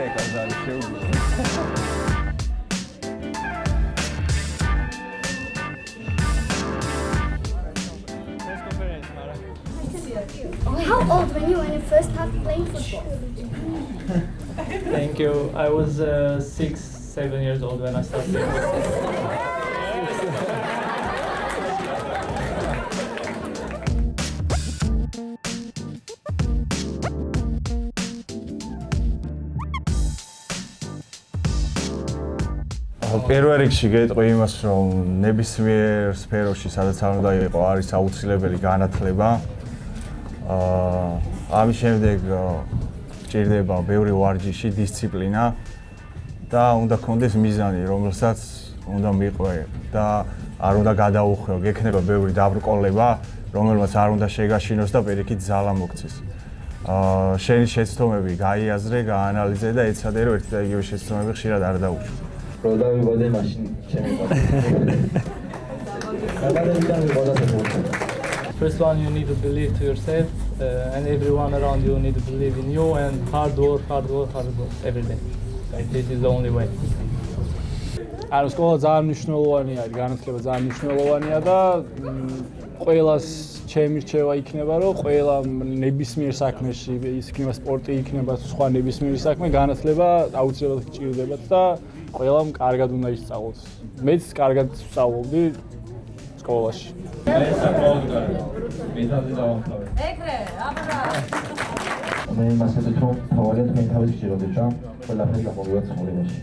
რეკას არის შეუძლია. How old were you when you first started playing football? Thank you. I was 6, 7 years old when I started playing football. პირველ რიგში გეტყვი იმას, რომ ნებისმიერ სფეროში, სადაც არ უნდა იყო, არის აუცილებელი განათლება. ამის შემდეგ ჭირდება ბევრი ვარჯიში, დისციპლინა და უნდა გქონდეს მიზანი, რომელსაც უნდა მიყვე და არ უნდა გადაუხვიო. გექნება ბევრი დაბრკოლება, რომელმაც არ უნდა შეგაშინოს და პირიქით ძალა მოგცეს. შენი შეცდომები გაიაზრე, გაანალიზე და ეცადე, რომ ერთი და იგივე შეცდომები ხშირად არ დაუშვი. პროდავიბოდე მაშინ ჩემი First one, you need to believe to yourself, and everyone around you need to believe in you, and hard work every day. This is the only way. ანუ სკოლა ძალიან მნიშვნელოვანია, განათლება ძალიან მნიშვნელოვანია და ყველას ჩემი რჩევა იქნება, რომ ყველა ნებისმიერ საქმეში, ის იქნება სპორტი, იქნება სხვა ნებისმიერი საქმე, განათლება აუცილებლად გჭირდებათ და ყველამ კარგად უნდა ისწავლოს. მეც კარგად ვსწავლობდი სკოლაში. მე მასეთ რომ თავადად მე თავის გჭირობდი რა, ყველაფერი გამოვიოთ ცხოვრებაში.